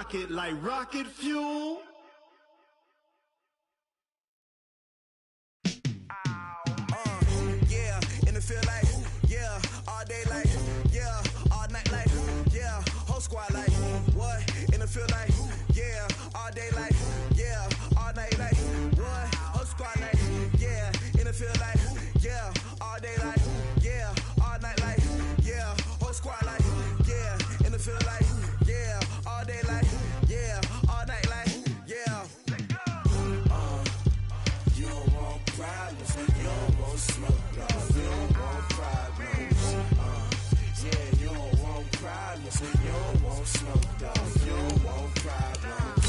rocket like rocket fuel. Yeah, in the field like, yeah, all day like, yeah, all night like, yeah, whole squad like, what? In the field like, yeah, all day like, yeah, all night like, what? Whole squad like, yeah, in the field like, yeah, all day like, yeah, all night like, yeah, whole squad like, yeah, in the field like, yeah, all day like, yeah, all night like, yeah. You don't want problems, you don't want smoke, no, you don't want problems. Yeah, you don't want problems, you don't want smoke, dog, you don't want problems.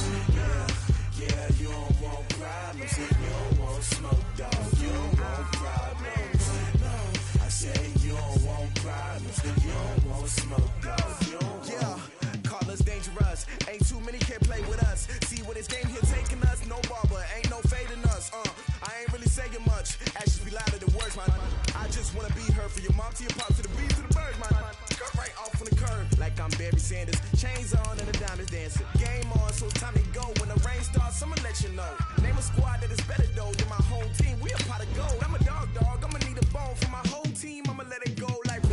Yeah, you don't want problems, you don't want smoke, dog, you don't want problems. No, I say you don't want problems, you don't want smoke, dog, you don't want. Yeah, call us dangerous, ain't too many can play with us. See what this game here taking us, no barber, ain't no fading us. I ain't really saying much, actions be louder than words, man. I just wanna be heard, for your mom to your pop, to the beat, to the birds, man. Cut right off on the curb, like I'm Barry Sanders. Chains on and the diamonds dancing. Game on, so it's time to go. When the rain starts, I'ma let you know. Name a squad that is better though than my home team. We a pot of gold. I'm a dog, I'ma need a bone for my whole team. I'ma let it go like,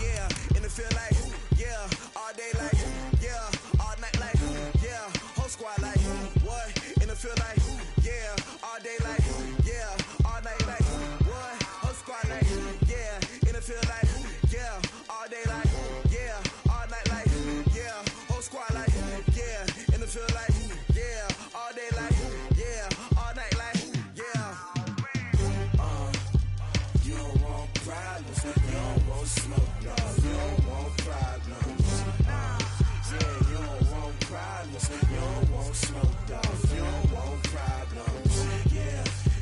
yeah, in the field like, yeah, all day like, yeah, all night like, yeah, whole squad like, what? In the field like, yeah, all day like, yeah, all night like, what? Whole squad like, yeah, in the field like, yeah, all day like, yeah, all night like, yeah, whole squad like, yeah, in the field like, yeah, all day like, yeah, all night like, yeah. You don't want problems, you don't want smoke, no, you don't want problems. Yeah, you don't want problems, you don't want smoke, dog, you don't want problems.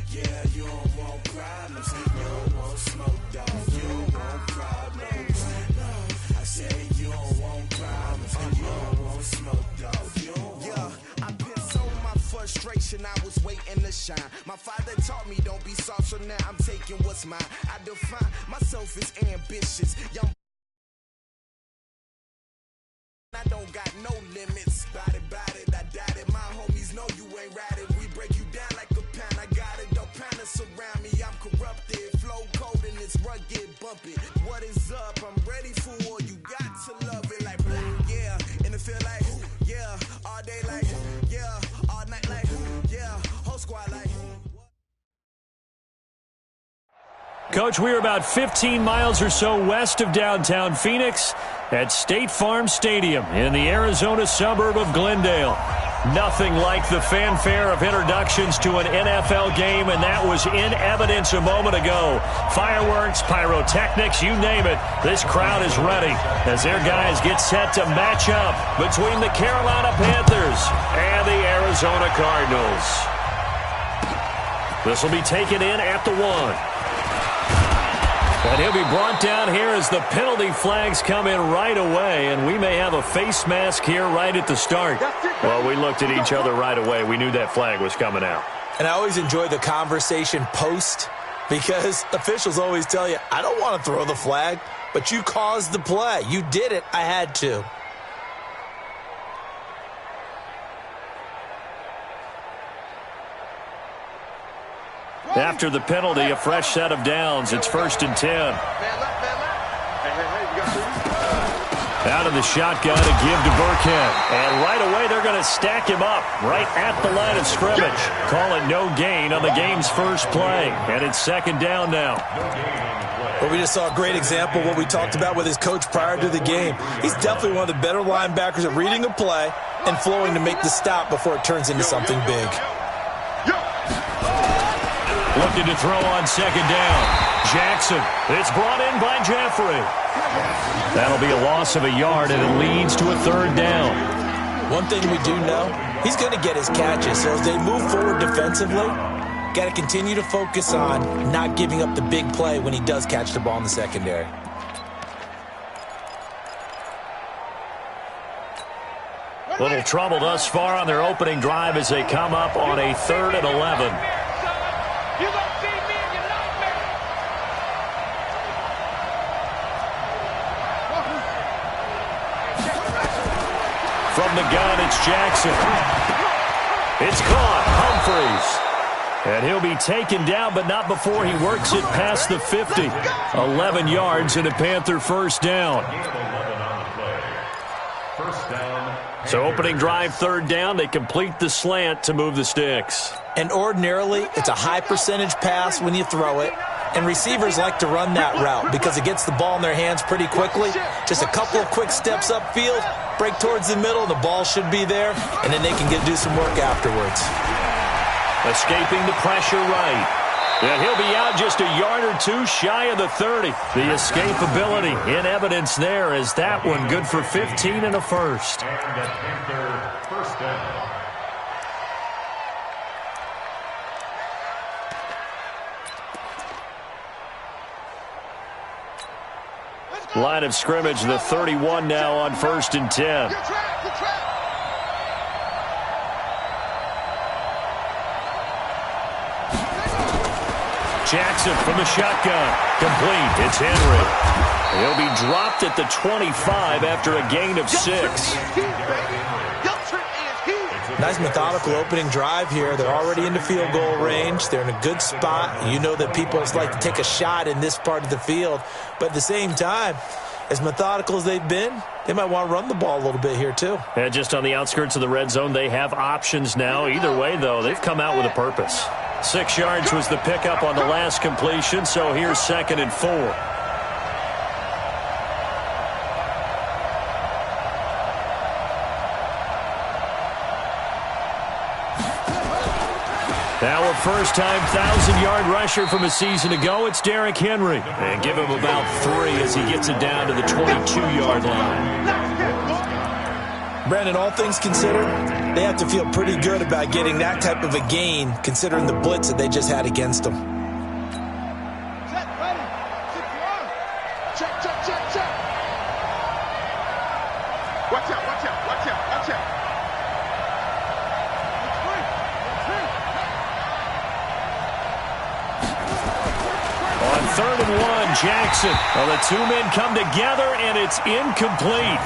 Yeah, you don't want problems, you don't want smoke, dog, you don't want problems. No, I say you don't want problems, you don't want smoke, dog, you don't want. Yeah, I put so my frustration, I was waiting to shine. My father taught me don't be soft, so now I'm taking what's mine. I define myself as ambitious, young. I don't got no limits. Bout it, I doubt it. My homies know you ain't ratted. We break you down like a pound. I got it, don't pound us around me. I'm corrupted, flow cold and it's rugged, bump it. What is up? I'm ready for war. You got to love it like, yeah, in the field like, yeah, all day like, yeah, all night like, yeah, whole squad like. Coach, we're about 15 miles or so west of downtown Phoenix at State Farm Stadium in the Arizona suburb of Glendale. Nothing like the fanfare of introductions to an NFL game, and that was in evidence a moment ago. Fireworks, pyrotechnics, you name it. This crowd is ready as their guys get set to match up between the Carolina Panthers and the Arizona Cardinals. This will be taken in at the 1. And he'll be brought down here as the penalty flags come in right away, and we may have a face mask here right at the start. Well, we looked at each other right away. We knew that flag was coming out. And I always enjoy the conversation post, because officials always tell you, I don't want to throw the flag, but you caused the play. You did it. I had to. After the penalty, a fresh set of downs. It's 1st and 10. Out of the shotgun, a give to Burkhead. And right away, they're going to stack him up right at the line of scrimmage. Call it no gain on the game's first play. And it's 2nd down now. Well, we just saw a great example of what we talked about with his coach prior to the game. He's definitely one of the better linebackers at reading a play and flowing to make the stop before it turns into something big. Looking to throw on 2nd down. Jackson. It's brought in by Jeffrey. That'll be a loss of a yard, and it leads to a 3rd down. One thing we do know, he's going to get his catches. So as they move forward defensively, got to continue to focus on not giving up the big play when he does catch the ball in the secondary. Little trouble thus far on their opening drive as they come up on a 3rd and 11. From the gun, it's Jackson. It's caught. Humphries. And he'll be taken down, but not before he works it past the 50. 11 yards and a Panther first down. So opening drive, third down. They complete the slant to move the sticks. And ordinarily, it's a high percentage pass when you throw it. And receivers like to run that route because it gets the ball in their hands pretty quickly. Just a couple of quick steps upfield, break towards the middle, and the ball should be there. And then they can do some work afterwards. Escaping the pressure right. And he'll be out just a yard or two shy of the 30. The escapability in evidence there as that one good for 15 and a first. And the Panther first down. Line of scrimmage, the 31 now on 1st and 10. Jackson from the shotgun. Complete. It's Henry. He'll be dropped at the 25 after a gain of 6. Nice methodical opening drive here. They're already in the field goal range. They're in a good spot. You know that people like to take a shot in this part of the field. But at the same time, as methodical as they've been, they might want to run the ball a little bit here too. And just on the outskirts of the red zone, they have options now. Either way, though, they've come out with a purpose. 6 yards was the pickup on the last completion, so here's 2nd and 4. Now a first-time 1,000-yard rusher from a season ago, it's Derrick Henry. And give him about 3 as he gets it down to the 22-yard line. Brandon, all things considered, they have to feel pretty good about getting that type of a gain considering the blitz that they just had against them. Check, ready. Check, check, check, check. Watch out, watch out, watch out, watch out. On 3rd and 1, Jackson. Well, the two men come together, and it's incomplete.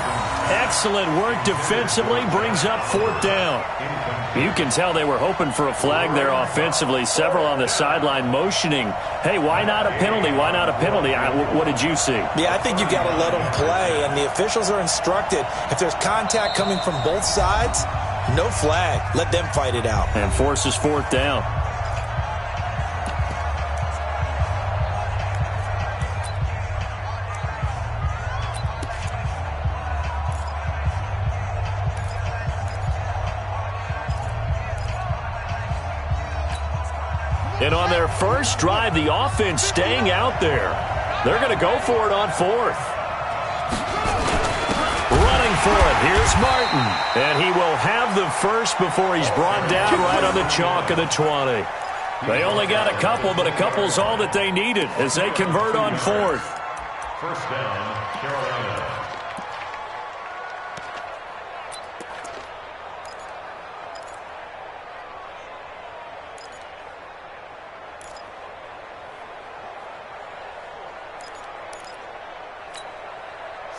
Excellent work defensively, brings up 4th down. You can tell they were hoping for a flag there offensively. Several on the sideline motioning, hey, why not a penalty? Why not a penalty? What did you see? Yeah, I think you've got to let them play, and the officials are instructed, if there's contact coming from both sides, no flag. Let them fight it out. And forces 4th down. And on their first drive, the offense staying out there. They're going to go for it on 4th. Running for it, here's Martin. And he will have the first before he's brought down right on the chalk of the 20. They only got a couple, but a couple's all that they needed as they convert on 4th. First down, Carolina.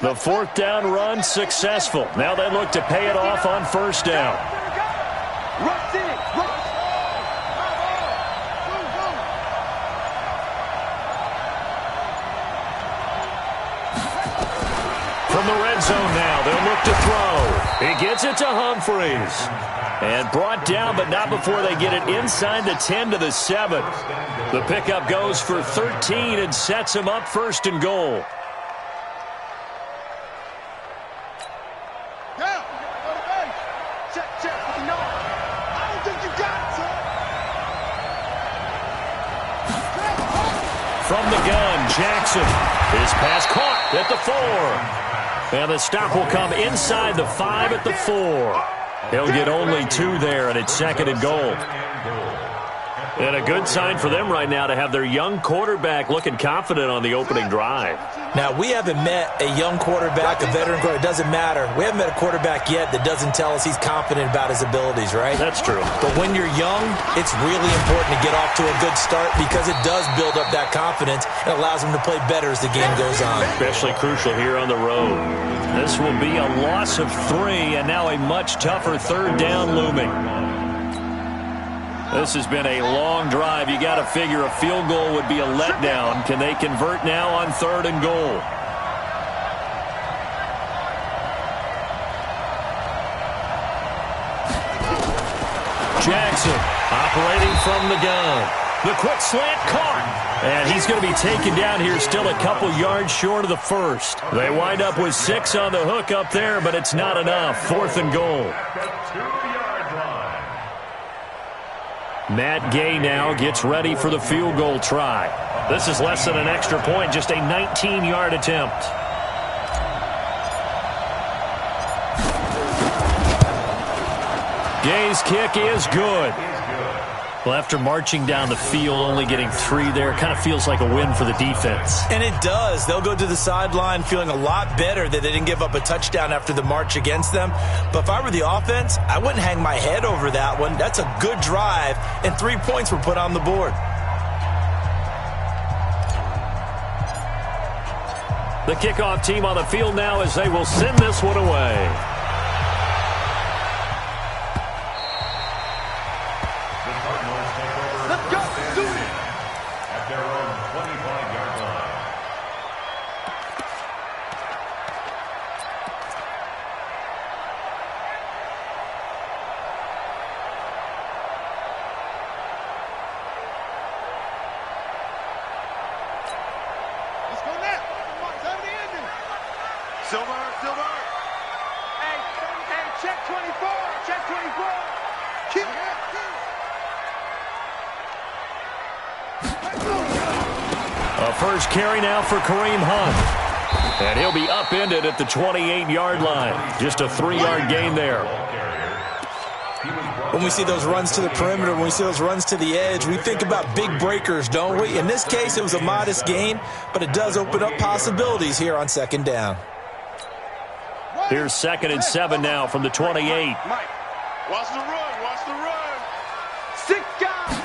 The 4th down run successful. Now they look to pay it off on 1st down. From the red zone now, they'll look to throw. He gets it to Humphries. And brought down, but not before they get it inside the 10 to the 7. The pickup goes for 13 and sets him up 1st and goal. From the gun, Jackson. His pass caught at the 4. And the stop will come inside the 5 at the 4. He'll get only 2 there, and it's 2nd and goal. And a good sign for them right now to have their young quarterback looking confident on the opening drive. Now, we haven't met a young quarterback, a veteran quarterback. It doesn't matter. We haven't met a quarterback yet that doesn't tell us he's confident about his abilities, right? That's true. But when you're young, it's really important to get off to a good start because it does build up that confidence and allows them to play better as the game goes on. Especially crucial here on the road. This will be a loss of 3, and now a much tougher third down looming. This has been a long drive. You got to figure a field goal would be a letdown. Can they convert now on 3rd and goal? Jackson operating from the gun. The quick slant caught. And he's going to be taken down here, still a couple yards short of the first. They wind up with 6 on the hook up there, but it's not enough. 4th and goal. Matt Gay now gets ready for the field goal try. This is less than an extra point, just a 19-yard attempt. Gay's kick is good. Well, after marching down the field, only getting 3 there, kind of feels like a win for the defense. And it does. They'll go to the sideline feeling a lot better that they didn't give up a touchdown after the march against them. But if I were the offense, I wouldn't hang my head over that one. That's a good drive, and 3 points were put on the board. The kickoff team on the field now as they will send this one away. First carry now for Kareem Hunt. And he'll be upended at the 28-yard line. Just a 3-yard gain there. When we see those runs to the perimeter, when we see those runs to the edge, we think about big breakers, don't we? In this case, it was a modest gain, but it does open up possibilities here on 2nd down. Here's 2nd and 7 now from the 28. Mike, watch the run, watch the run. 6 guys.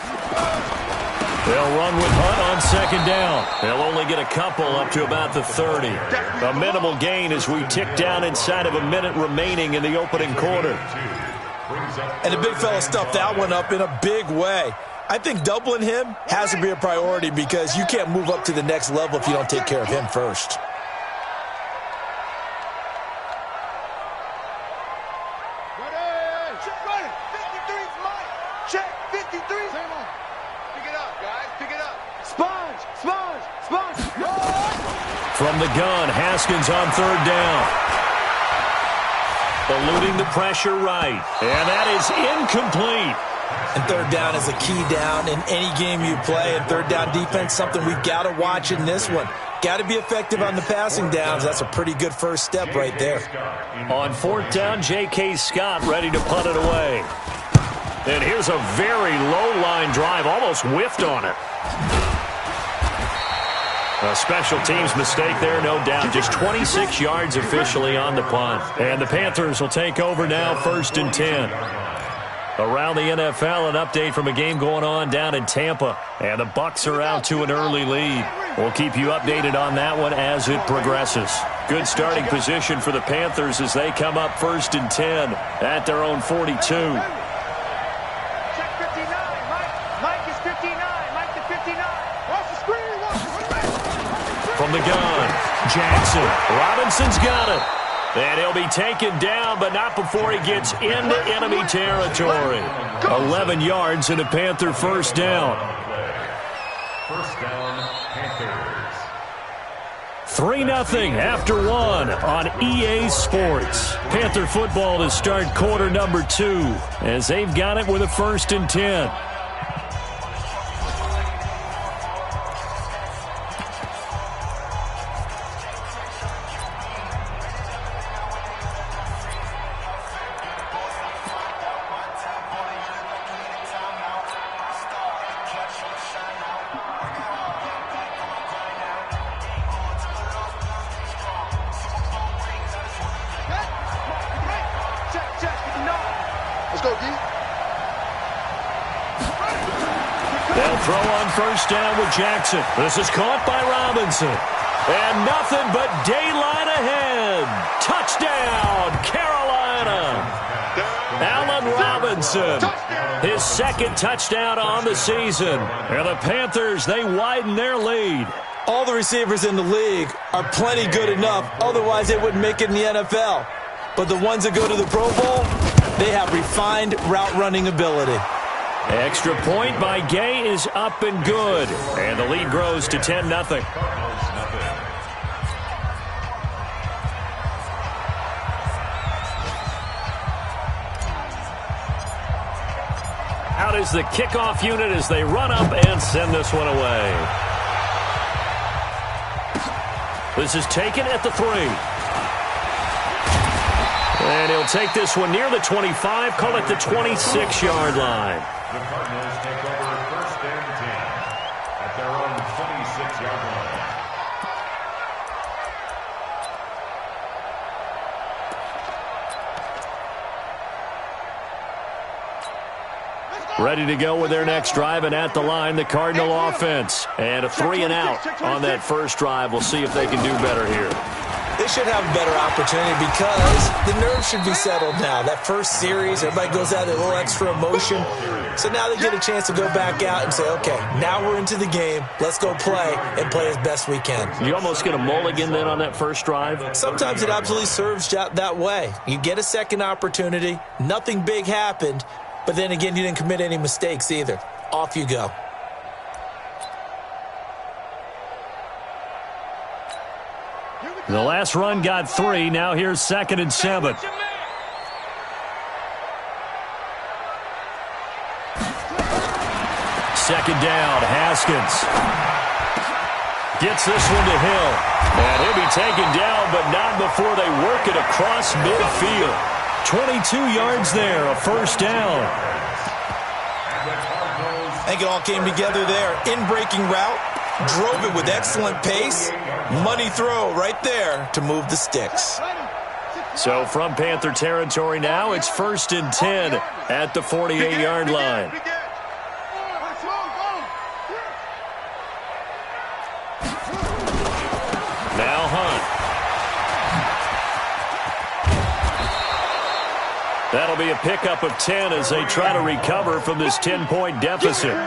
They'll run with Hunt on 2nd down. They'll only get a couple up to about the 30. A minimal gain as we tick down inside of a minute remaining in the opening quarter. And the big fella stuffed that one up in a big way. I think doubling him has to be a priority because you can't move up to the next level if you don't take care of him first. From the gun, Haskins on 3rd down. Eluding the pressure right. And that is incomplete. And 3rd down is a key down in any game you play. And 3rd down defense, something we've got to watch in this one. Got to be effective on the passing downs. That's a pretty good first step right there. On 4th down, J.K. Scott ready to punt it away. And here's a very low-line drive, almost whiffed on it. A special teams mistake there, no doubt. Just 26 yards officially on the punt. And the Panthers will take over now, 1st and 10. Around the NFL, an update from a game going on down in Tampa. And the Bucs are out to an early lead. We'll keep you updated on that one as it progresses. Good starting position for the Panthers as they come up 1st and 10 at their own 42. From the gun, Jackson. Robinson's got it. And he'll be taken down, but not before he gets into enemy territory. 11 yards and a Panther 1st down. 1st down, Panthers. 3-0 after 1 on EA Sports. Panther football to start quarter number 2 as they've got it with a 1st and 10. Let's go, D. They'll throw on first down with Jackson. This is caught by Robinson. And nothing but daylight ahead. Touchdown, Carolina. Allen Robinson, his second touchdown on the season. And the Panthers, they widen their lead. All the receivers in the league are plenty good enough. Otherwise, they wouldn't make it in the NFL. But the ones that go to the Pro Bowl, they have refined route running ability. Extra point by Gay is up and good. And the lead grows to 10-0. Out is the kickoff unit as they run up and send this one away. This is taken at the 3. And he'll take this one near the 25, call it the 26-yard line. The Cardinals take over first and 10 at their own 26-yard line. Ready to go with their next drive, and at the line, the Cardinal offense. And a 3-and-out on that first drive. We'll see if they can do better here. They should have a better opportunity because the nerves should be settled now. That first series, everybody goes out with a little extra emotion. So now they get a chance to go back out and say, okay, now we're into the game. Let's go play and play as best we can. You almost get a mulligan then on that first drive? Sometimes it absolutely serves that way. You get a second opportunity. Nothing big happened. But then again, you didn't commit any mistakes either. Off you go. The last run got 3. Now here's 2nd and 7. Second down, Haskins. Gets this one to Hill. And he'll be taken down, but not before they work it across midfield. 22 yards there, a first down. I think it all came together there. In-breaking route, drove it with excellent pace. Money throw right there to move the sticks. So from Panther territory now, it's 1st and 10 at the 48-yard line. Now Hunt. That'll be a pickup of 10 as they try to recover from this 10-point deficit.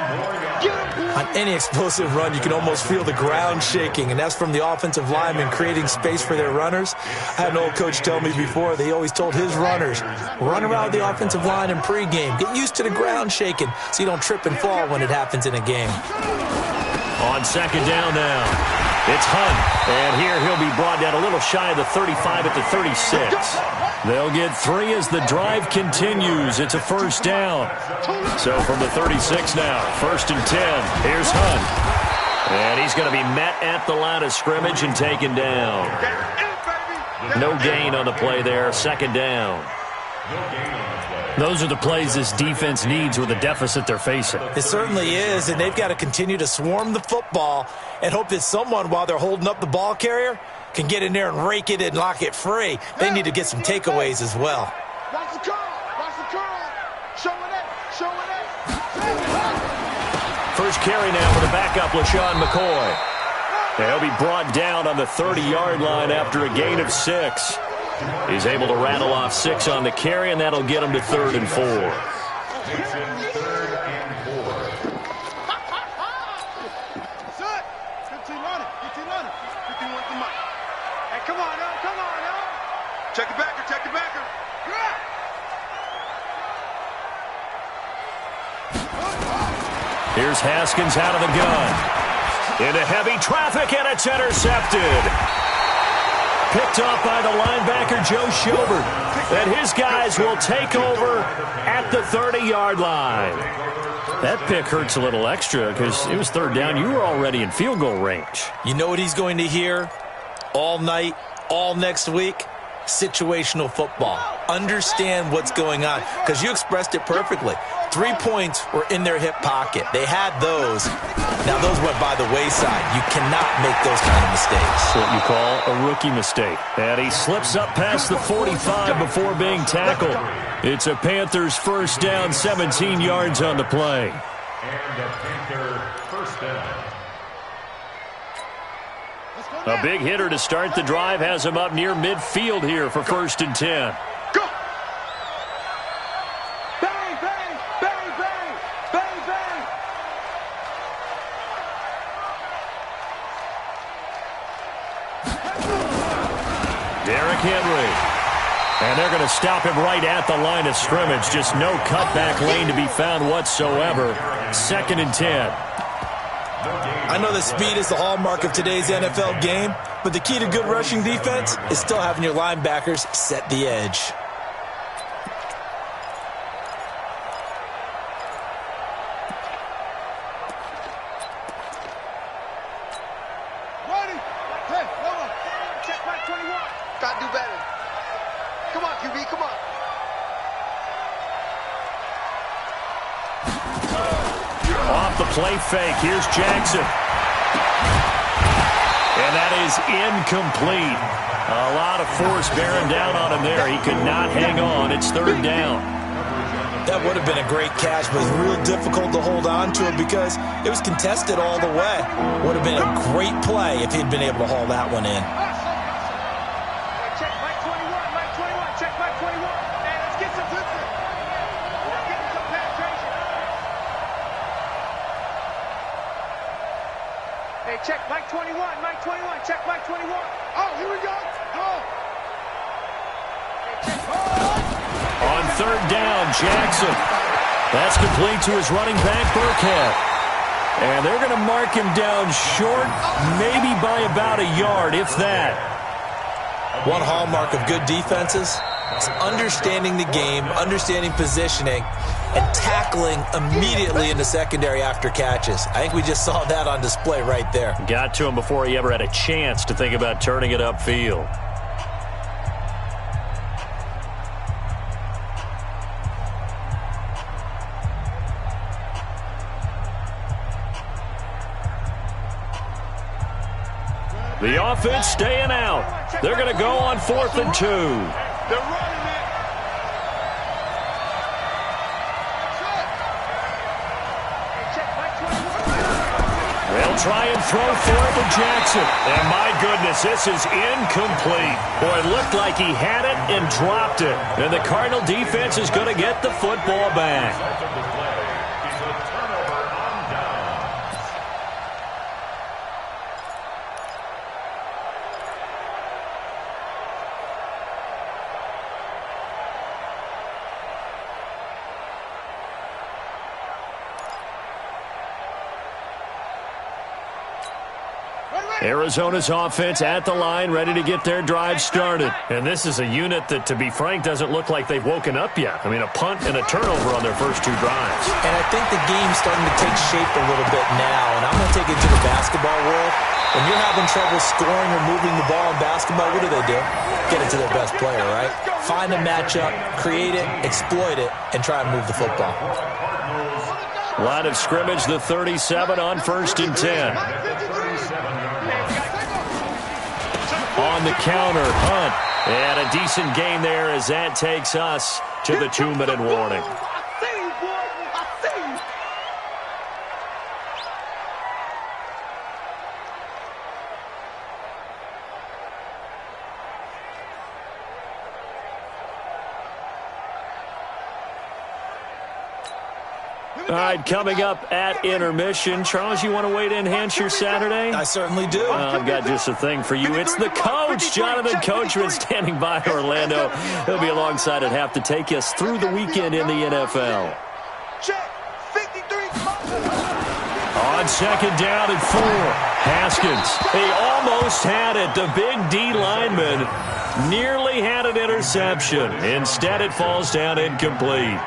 On any explosive run, you can almost feel the ground shaking, and that's from the offensive linemen creating space for their runners. I had an old coach tell me before, they always told his runners, run around the offensive line in pregame. Get used to the ground shaking so you don't trip and fall when it happens in a game. On second down now, it's Hunt. And here he'll be brought down a little shy of the 35 at the 36. They'll get 3 as the drive continues. It's a first down. So from the 36 now, 1st and 10. Here's Hunt. And he's going to be met at the line of scrimmage and taken down. No gain on the play there. Second down. Those are the plays this defense needs with the deficit they're facing. It certainly is, and they've got to continue to swarm the football and hope that someone, while they're holding up the ball carrier, can get in there and rake it and lock it free. They need to get some takeaways as well. Watch the curl. Watch the curl. Show it up. Show it up. First carry now for the backup, LaShawn McCoy. He'll be brought down on the 30-yard line after a gain of 6. He's able to rattle off 6 on the carry, and that'll get him to 3rd and 4. Check the backer, check the backer. Here's Haskins out of the gun. Into heavy traffic, and it's intercepted. Picked off by the linebacker, Joe Schobert. And his guys will take over at the 30-yard line. That pick hurts a little extra because it was 3rd down. You were already in field goal range. You know what he's going to hear all night, all next week? situational football. Understand what's going on, because you expressed it perfectly. 3 points were in their hip pocket. They had those. Now, those went by the wayside. You cannot make those kind of mistakes. What you call a rookie mistake. And he slips up past the 45 before being tackled. It's a Panthers first down, 17 yards on the play. And a Panther first down. A big hitter to start the drive has him up near midfield here for 1st and 10. Go! Bang, bang, bang, bang, bang, bang. Derrick Henry. And they're going to stop him right at the line of scrimmage. Just no cutback lane to be found whatsoever. 2nd and 10. I know that speed is the hallmark of today's NFL game, but the key to good rushing defense is still having your linebackers set the edge. Ready? Hey, hold on. Check my 21. Gotta do better. Come on, QB, come on. Off the play fake. Here's Jackson. And that is incomplete. A lot of force bearing down on him there. He could not hang on. It's 3rd down. That would have been a great catch, but it's real difficult to hold on to it because it was contested all the way. Would have been a great play if he'd been able to haul that one in. Check my 21, my 21, check my 21. Hey, let's get some distance. We're getting some penetration. Hey, check my 21, my 21, check my 21. Oh, here we go. Oh. Hey, check. Oh. On 3rd down, Jackson. That's complete to his running back, Burkhead. And they're going to mark him down short, maybe by about a yard, if that. One hallmark of good defenses is understanding the game, understanding positioning, and tackling immediately in the secondary after catches. I think we just saw that on display right there. Got to him before he ever had a chance to think about turning it upfield. The offense staying out. They're going to go on 4th and 2. They're running it. They'll try and throw for it with Jackson. And my goodness, this is incomplete. Boy, it looked like he had it and dropped it. And the Cardinal defense is going to get the football back. Arizona's offense at the line, ready to get their drive started. And this is a unit that, to be frank, doesn't look like they've woken up yet. I mean, a punt and a turnover on their first 2 drives. And I think the game's starting to take shape a little bit now. And I'm going to take it to the basketball world. When you're having trouble scoring or moving the ball in basketball, what do? Get it to their best player, right? Find a matchup, create it, exploit it, and try and move the football. Line of scrimmage, the 37 on 1st and 10. On the counter, Hunt. And a decent gain there as that takes us to the 2-minute warning. All right, coming up at intermission. Charles, you want to wait to enhance your Saturday? I certainly do. I've got just a thing for you. It's the coach, Jonathan Coachman, standing by Orlando. He'll be alongside at half to take us through the weekend in the NFL. On 2nd down and 4, Haskins. He almost had it. The big D lineman nearly had an interception. Instead, it falls down incomplete.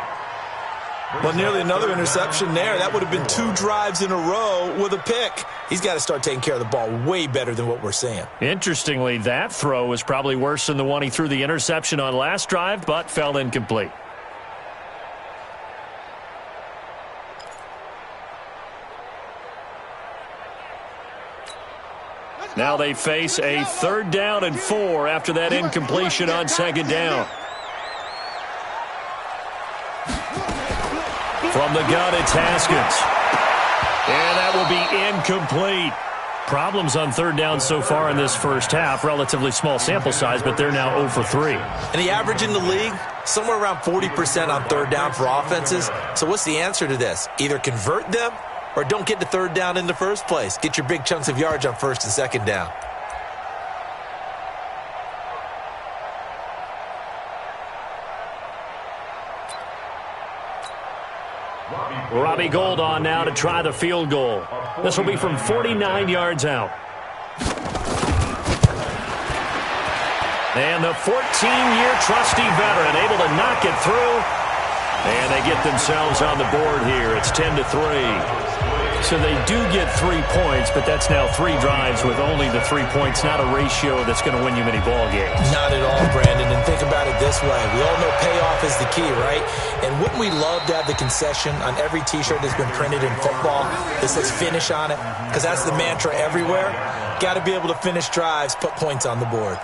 Well, nearly another interception there. That would have been 2 drives in a row with a pick. He's got to start taking care of the ball way better than what we're seeing. Interestingly, that throw was probably worse than the one he threw the interception on last drive, but fell incomplete. Now they face a 3rd down and 4 after that incompletion on 2nd down. From the gun, it's Haskins. And that will be incomplete. Problems on 3rd down so far in this first half. Relatively small sample size, but they're now 0 for 3. And the average in the league, somewhere around 40% on 3rd down for offenses. So what's the answer to this? Either convert them or don't get to 3rd down in the first place. Get your big chunks of yards on 1st and 2nd down. Robbie Gould on now to try the field goal. This will be from 49 yards out. And the 14-year trusty veteran able to knock it through. And they get themselves on the board here. It's 10-3. So they do get 3 points, but that's now 3 drives with only the 3 points, not a ratio that's going to win you many ball games. Not at all, Brandon. And think about it this way. We all know payoff is the key, right? And wouldn't we love to have the concession on every T-shirt that's been printed in football that says finish on it? Because that's the mantra everywhere. Got to be able to finish drives, put points on the board.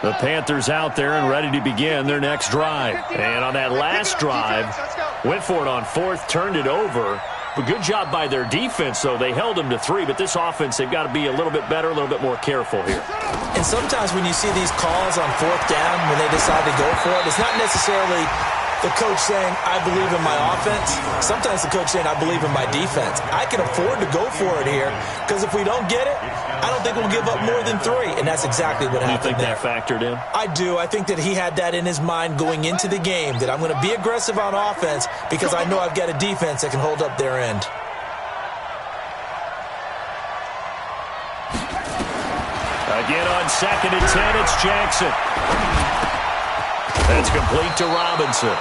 The Panthers out there and ready to begin their next drive. And on that last drive, went for it on 4th, turned it over. But good job by their defense, though. They held them to 3, but this offense, they've got to be a little bit better, a little bit more careful here. And sometimes when you see these calls on 4th down, when they decide to go for it, it's not necessarily the coach saying, I believe in my offense. Sometimes the coach saying, I believe in my defense. I can afford to go for it here because if we don't get it, I don't think we'll give up more than 3. And that's exactly what happened. You think that factored in? I do. I think that he had that in his mind going into the game, that I'm going to be aggressive on offense because I know I've got a defense that can hold up their end. Again on 2nd and 10, it's Jackson. That's complete to Robinson.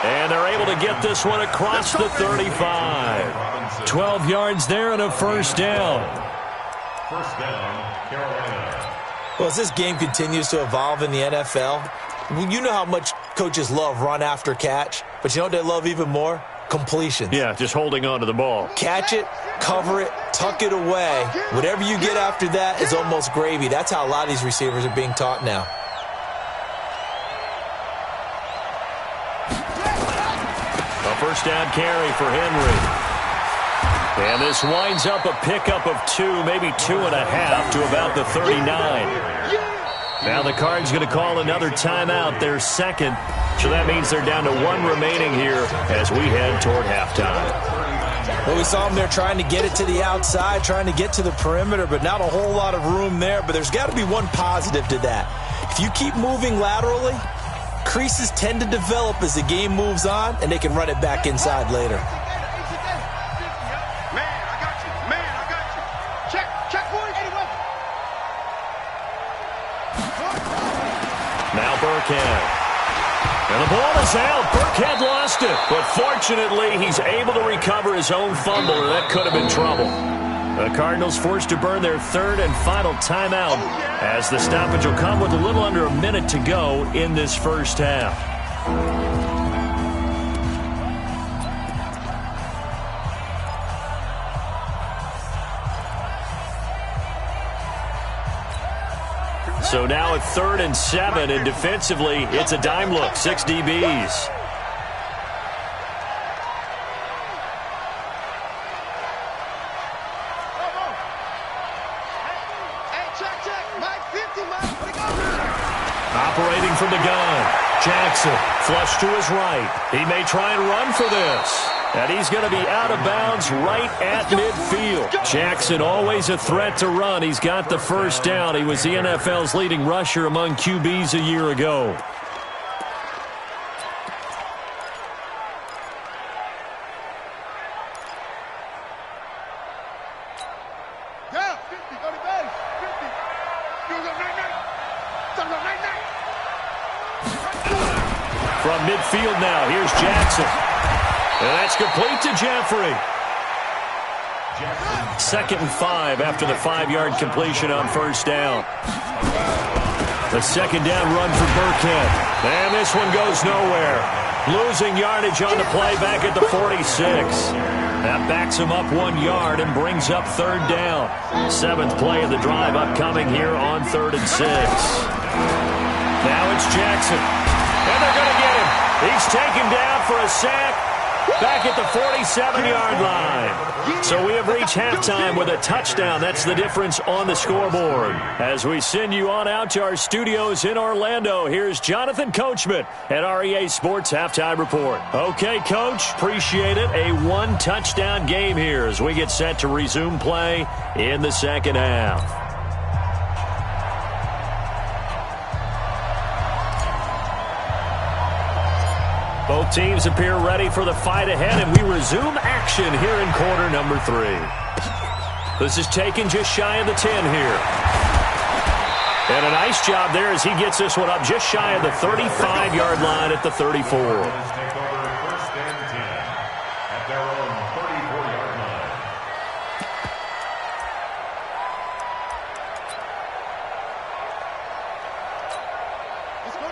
And they're able to get this one across the 35. 12 yards there and a 1st down. 1st down, Carolina. Well, as this game continues to evolve in the NFL, you know how much coaches love run after catch, but you know what they love even more? Completions. Yeah, just holding on to the ball. Catch it, cover it, tuck it away. Whatever you get after that is almost gravy. That's how a lot of these receivers are being taught now. A 1st down carry for Henry. And this winds up a pickup of 2, maybe 2.5 to about the 39. Now the Cards going to call another timeout, their 2nd. So that means they're down to 1 remaining here as we head toward halftime. Well, we saw them there trying to get it to the outside, trying to get to the perimeter, but not a whole lot of room there. But there's got to be one positive to that. If you keep moving laterally, creases tend to develop as the game moves on, and they can run it back inside later. Now Burkhead. And the ball is out. Burkhead lost it. But fortunately, he's able to recover his own fumble, or that could have been trouble. The Cardinals forced to burn their 3rd and final timeout as the stoppage will come with a little under a minute to go in this first half. So now at 3rd and 7, and defensively, it's a dime look, 6 DBs. Operating from the gun, Jackson, flush to his right. He may try and run for this. And he's going to be out of bounds right at midfield. Jackson always a threat to run. He's got the first down. He was the NFL's leading rusher among QBs a year ago. From midfield now, here's Jackson. And that's complete to Jeffrey. 2nd and 5 after the 5-yard completion on first down. The second down run for Burkhead. And this one goes nowhere. Losing yardage on the play back at the 46. That backs him up 1 yard and brings up 3rd down. 7th play of the drive upcoming here on 3rd and 6. Now it's Jackson. And they're going to get him. He's taken down for a sack back at the 47-yard line. So we have reached halftime with a touchdown. That's the difference on the scoreboard. As we send you on out to our studios in Orlando, here's Jonathan Coachman at REA Sports Halftime Report. Okay, Coach, appreciate it. A 1-touchdown game here as we get set to resume play in the second half. Both teams appear ready for the fight ahead, and we resume action here in quarter number 3. This is taken just shy of the 10 here. And a nice job there as he gets this one up just shy of the 35-yard line at the 34.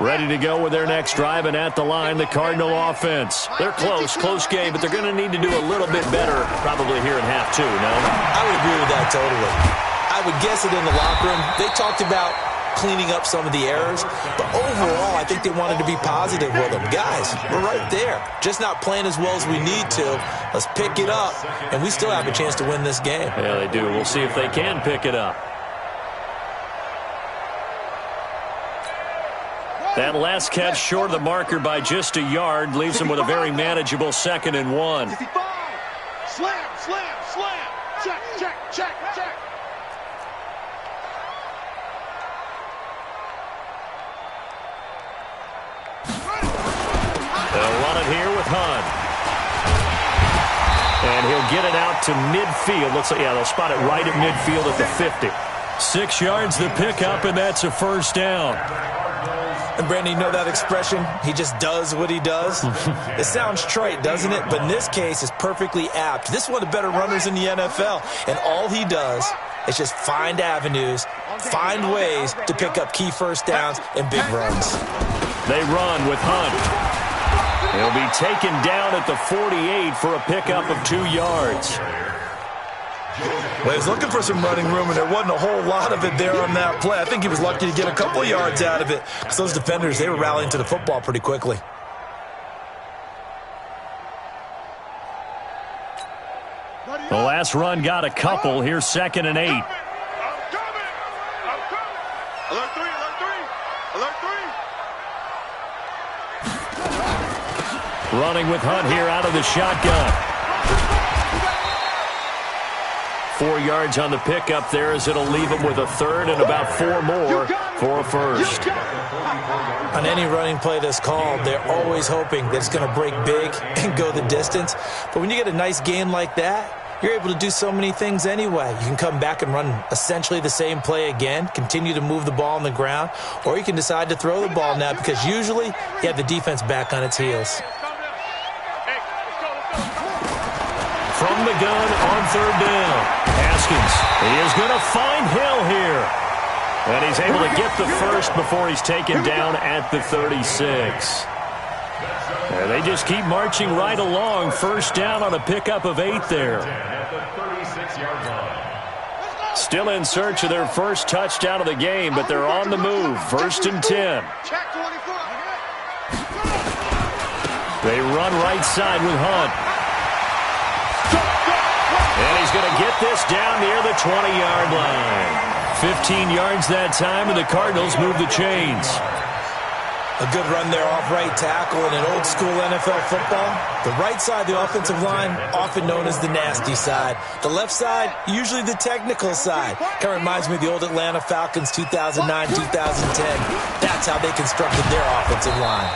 Ready to go with their next drive, and at the line, the Cardinal offense. They're close game, but they're going to need to do a little bit better probably here in half 2, no? I would agree with that totally. I would guess it in the locker room. They talked about cleaning up some of the errors, but overall, I think they wanted to be positive with them. Guys, we're right there. Just not playing as well as we need to. Let's pick it up, and we still have a chance to win this game. Yeah, they do. We'll see if they can pick it up. That last catch short of the marker by just a yard leaves him with a very manageable 2nd and 1. Slam. Check. They'll run it here with Hunt. And he'll get it out to midfield. Looks like, yeah, they'll spot it right at midfield at the 50. 6 yards the pickup, and that's a first down. And, Brandon, you know that expression? He just does what he does? It sounds trite, doesn't it? But in this case, it's perfectly apt. This is one of the better runners in the NFL. And all he does is just find avenues, find ways to pick up key first downs and big runs. They run with Hunt. He'll be taken down at the 48 for a pickup of 2 yards. Well, he was looking for some running room, and there wasn't a whole lot of it there on that play. I think he was lucky to get a couple yards out of it because those defenders, they were rallying to the football pretty quickly. The last run got a couple. Here's 2nd and 8. I'm coming. Alert 3. Running with Hunt here out of the shotgun. 4 yards on the pickup there as it'll leave him with a 3rd and about 4 more for a first. On any running play that's called, they're always hoping that it's going to break big and go the distance. But when you get a nice gain like that, you're able to do so many things anyway. You can come back and run essentially the same play again, continue to move the ball on the ground, or you can decide to throw the ball now because usually you have the defense back on its heels. From the gun on 3rd down. Haskins, he is going to find Hill here. And he's able to get the first before he's taken down at the 36. And they just keep marching right along. First down on a pickup of 8 there. Still in search of their first touchdown of the game, but they're on the move. 1st and 10. They run right side with Hunt. And he's going to get this down near the 20-yard line. 15 yards that time, and the Cardinals move the chains. A good run there off right tackle in an old-school NFL football. The right side, the offensive line, often known as the nasty side. The left side, usually the technical side. Kind of reminds me of the old Atlanta Falcons 2009, 2010. That's how they constructed their offensive line.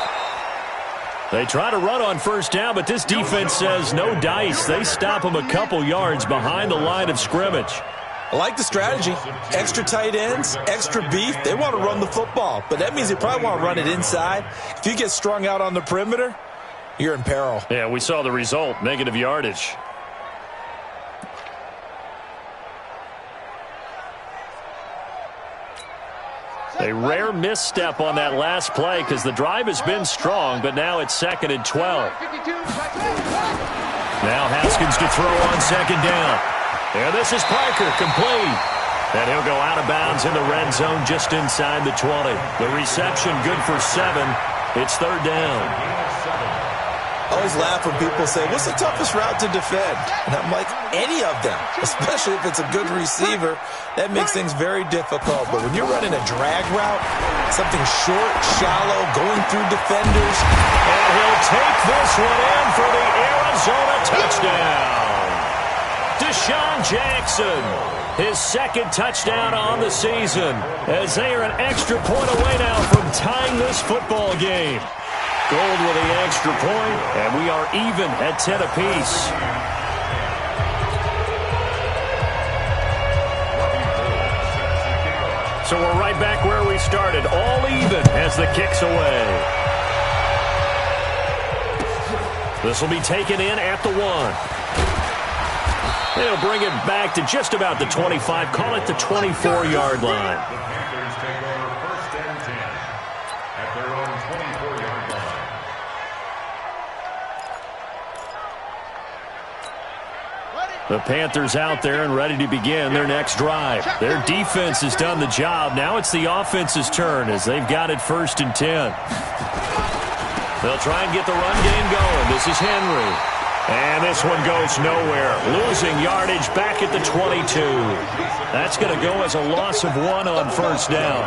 They try to run on first down, but this defense says no dice. They stop them a couple yards behind the line of scrimmage. I like the strategy. Extra tight ends, extra beef. They want to run the football, but that means they probably want to run it inside. If you get strung out on the perimeter, you're in peril. Yeah, we saw the result, negative yardage. A rare misstep on that last play because the drive has been strong, but now it's 2nd and 12. Now Haskins to throw on 2nd down. And this is Parker, complete. And he'll go out of bounds in the red zone just inside the 20. The reception good for 7. It's 3rd down. I always laugh when people say, what's the toughest route to defend? And I'm like, any of them, especially if it's a good receiver. That makes things very difficult. But when you're running a drag route, something short, shallow, going through defenders. And he'll take this one in for the Arizona touchdown. Deshaun Jackson, his 2nd touchdown on the season, as they are an extra point away now from tying this football game. Gold with the extra point, and we are even at 10 apiece. So we're right back where we started, all even as the kick's away. This will be taken in at the 1. They'll bring it back to just about the 25, call it the 24-yard line. The Panthers take over 1st and 10 at their own 24-yard line. The Panthers out there and ready to begin their next drive. Their defense has done the job. Now it's the offense's turn as they've got it 1st and 10. They'll try and get the run game going. This is Henry. And this one goes nowhere. Losing yardage back at the 22. That's going to go as a loss of 1 on 1st down.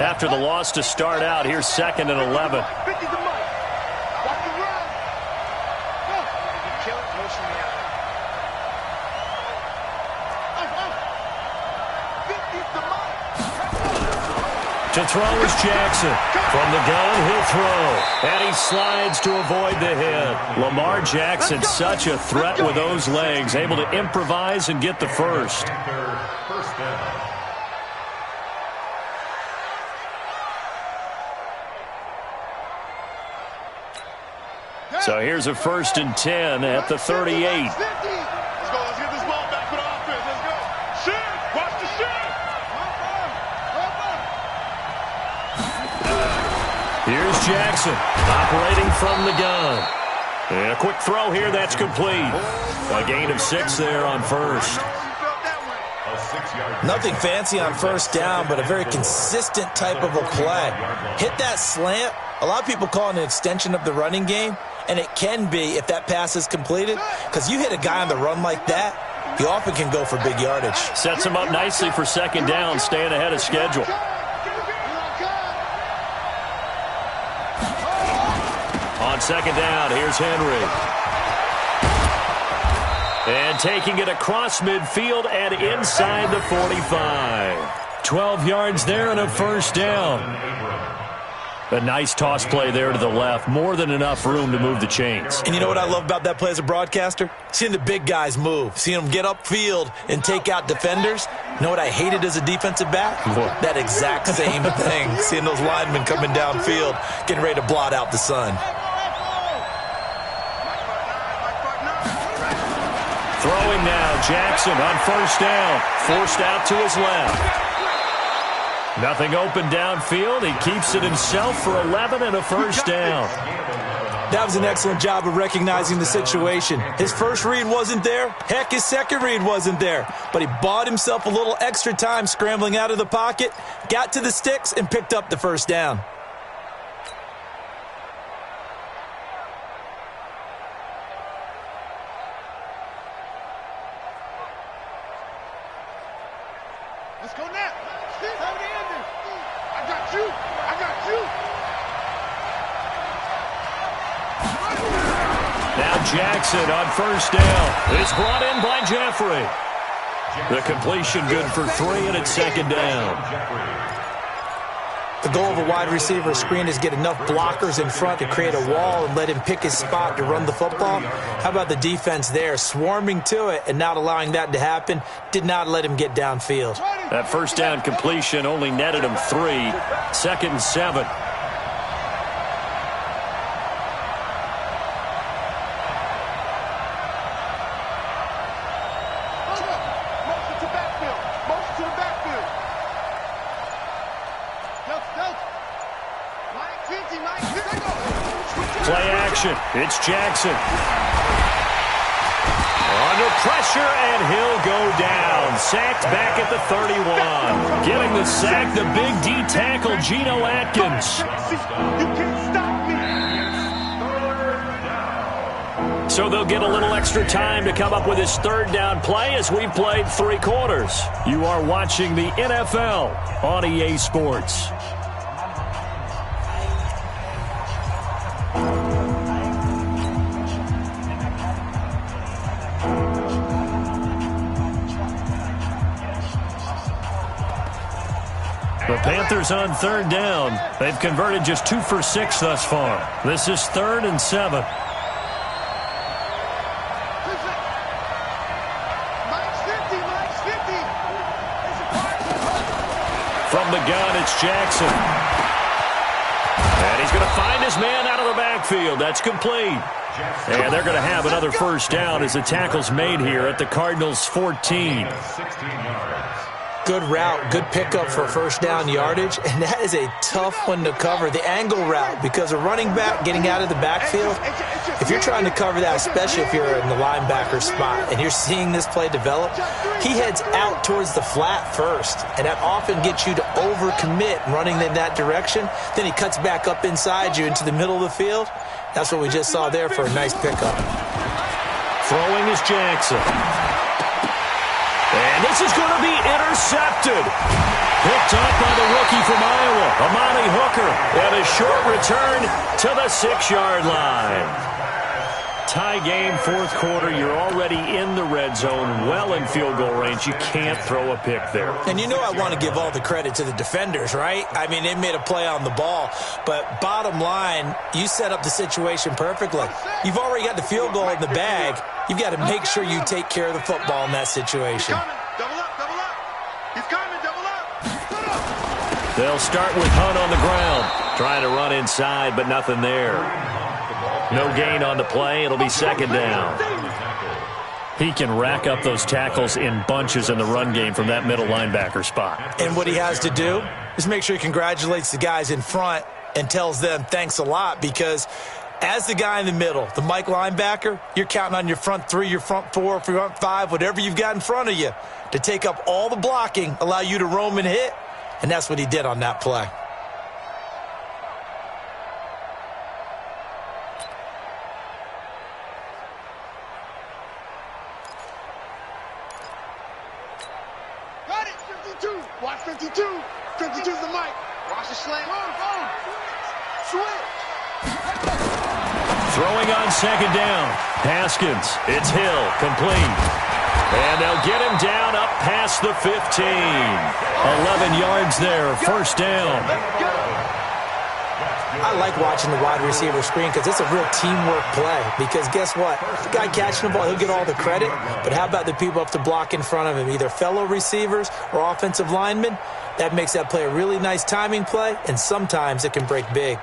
After the loss to start out, here's 2nd and 11. To throw is Jackson. From the gun, he'll throw. And he slides to avoid the hit. Lamar Jackson, such a threat with those legs. Able to improvise and get the first. So here's a 1st and 10 at the 38. Here's Jackson, operating from the gun. And a quick throw here, that's complete. A gain of 6 there on 1st. Nothing fancy on 1st down, but a very consistent type of a play. Hit that slant. A lot of people call it an extension of the running game, and it can be if that pass is completed, because you hit a guy on the run like that, he often can go for big yardage. Sets him up nicely for 2nd down, staying ahead of schedule. On 2nd down, here's Henry. And taking it across midfield and inside the 45. 12 yards there and a 1st down. A nice toss play there to the left. More than enough room to move the chains. And you know what I love about that play as a broadcaster? Seeing the big guys move. Seeing them get upfield and take out defenders. You know what I hated as a defensive back? What? That exact same thing. Seeing those linemen coming downfield, getting ready to blot out the sun. Throwing now, Jackson on 1st down. Forced out to his left. Nothing open downfield. He keeps it himself for 11 and a 1st down. That was an excellent job of recognizing the situation. His first read wasn't there. Heck, his second read wasn't there. But he bought himself a little extra time scrambling out of the pocket, got to the sticks, and picked up the 1st down. Let's go now. I got you. I got you. Now Jackson on first down. It's brought in by Jeffrey. The completion good for 3, and it's second down. The goal of a wide receiver screen is get enough blockers in front to create a wall and let him pick his spot to run the football. How about the defense there, swarming to it and not allowing that to happen? Did not let him get downfield. That first down completion only netted him 3. Second and 7. Play action. It's Jackson. Under pressure, and he'll go down. Sacked back at the 31. Getting the sack, the big D tackle, Geno Atkins. You can't stop me. So they'll get a little extra time to come up with his third down play as we've played 3 quarters. You are watching the NFL on EA Sports. The Panthers on third down. They've converted just 2 for 6 thus far. This is 3rd and 7. From the gun, it's Jackson. And he's going to find his man out of the backfield. That's complete. And they're going to have another first down as the tackle's made here at the Cardinals' 14. 16 yards. Good route, good pickup for first down yardage, and that is a tough one to cover, the angle route, because a running back getting out of the backfield, if you're trying to cover that, especially if you're in the linebacker spot, and you're seeing this play develop, he heads out towards the flat first, and that often gets you to overcommit running in that direction. Then he cuts back up inside you into the middle of the field. That's what we just saw there for a nice pickup. Throwing is Jackson. And this is going to be intercepted. Picked up by the rookie from Iowa, Amani Hooker. And a short return to the 6-yard line. Tie game, 4th quarter. You're already in the red zone, well in field goal range. You can't throw a pick there. And you know I want to give all the credit to the defenders, right? I mean, they made a play on the ball. But bottom line, you set up the situation perfectly. You've already got the field goal in the bag. You've got to make sure you take care of the football in that situation. Double up, double up. He's coming, double up. They'll start with Hunt on the ground. Trying to run inside, but nothing there. No gain on the play. It'll be second down. He can rack up those tackles in bunches in the run game from that middle linebacker spot. And what he has to do is make sure he congratulates the guys in front and tells them thanks a lot, because as the guy in the middle, the Mike linebacker, you're counting on your front 3, your front 4, front 5, whatever you've got in front of you to take up all the blocking, allow you to roam and hit, and that's what he did on that play. Got it, 52. Watch 52. 52's the mic. Watch the slant. Boom. Switch. Throwing on second down. Haskins. It's Hill. Complete. And they'll get him down up past the 15. 11 yards there. First down. I like watching the wide receiver screen because it's a real teamwork play. Because guess what? The guy catching the ball, he'll get all the credit. But how about the people up to block in front of him, either fellow receivers or offensive linemen? That makes that play a really nice timing play, and sometimes it can break big.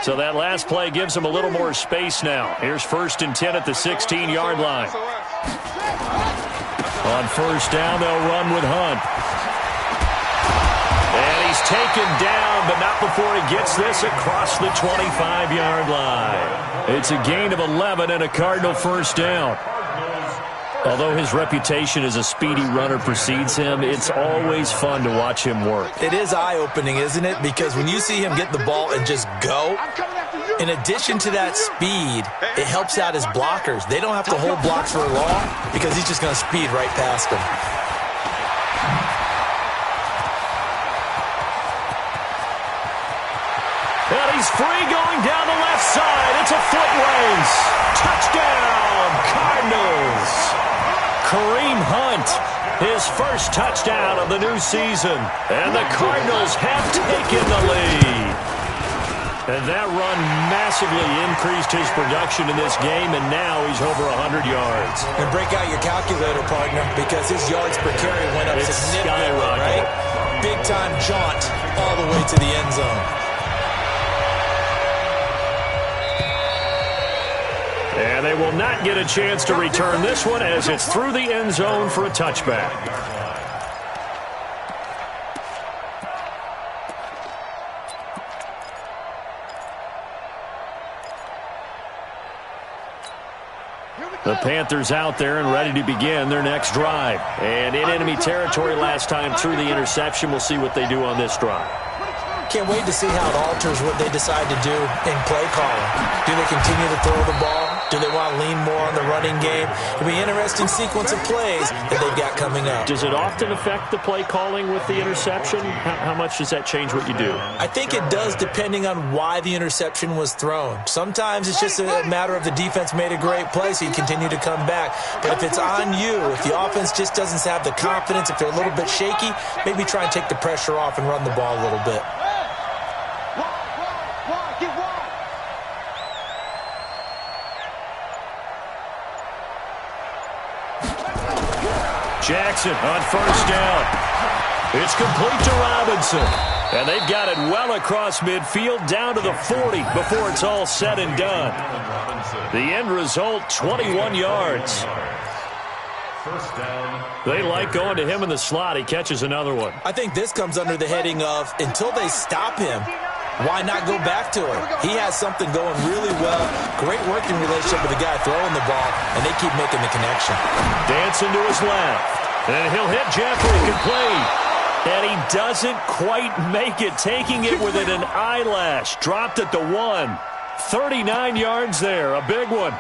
So that last play gives them a little more space now. Here's 1st and 10 at the 16-yard line. On first down, they'll run with Hunt. And he's taken down, but not before he gets this across the 25-yard line. It's a gain of 11 and a Cardinal first down. Although his reputation as a speedy runner precedes him, it's always fun to watch him work. It is eye-opening, isn't it? Because when you see him get the ball and just go, In addition to that speed, it helps out his blockers. They don't have to hold blocks for long because he's just going to speed right past them. And he's free going down the left side. It's a foot race. Touchdown, Cardinals. Kareem Hunt, his first touchdown of the new season. And the Cardinals have taken the lead. And that run massively increased his production in this game, and now he's over 100 yards. And break out your calculator, partner, because his yards per carry went up significantly, right? Big-time jaunt all the way to the end zone. And they will not get a chance to return this one as it's through the end zone for a touchback. The Panthers out there and ready to begin their next drive. And in enemy territory last time through the interception. We'll see what they do on this drive. Can't wait to see how it alters what they decide to do in play calling. Do they continue to throw the ball? Do they want to lean more on the running game? It'll be an interesting sequence of plays that they've got coming up. Does it often affect the play calling with the interception? How much does that change what you do? I think it does depending on why the interception was thrown. Sometimes it's just a matter of the defense made a great play, so you continue to come back. But if it's on you, if the offense just doesn't have the confidence, if they're a little bit shaky, maybe try and take the pressure off and run the ball a little bit. Jackson on first down. It's complete to Robinson. And they've got it well across midfield down to the 40 before it's all said and done. The end result, 21 yards. First down. They like going to him in the slot. He catches another one. I think this comes under the heading of until they stop him, why not go back to him? He has something going really well. Great working relationship with the guy throwing the ball, and they keep making the connection. Dancing to his left. And he'll hit Jeffrey complete. And he doesn't quite make it, taking it within an eyelash. Dropped at the 1. 39 yards there, a big one.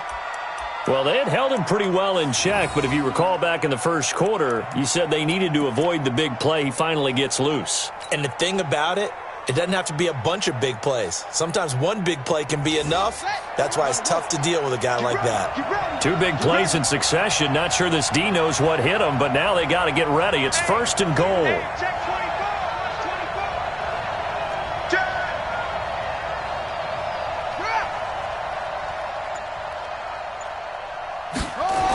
Well, they had held him pretty well in check, but if you recall back in the first quarter, you said they needed to avoid the big play. He finally gets loose. And the thing about it, it doesn't have to be a bunch of big plays. Sometimes one big play can be enough. That's why it's tough to deal with a guy like that. 2 big plays in succession. Not sure this D knows what hit him, but now they got to get ready. It's first and goal.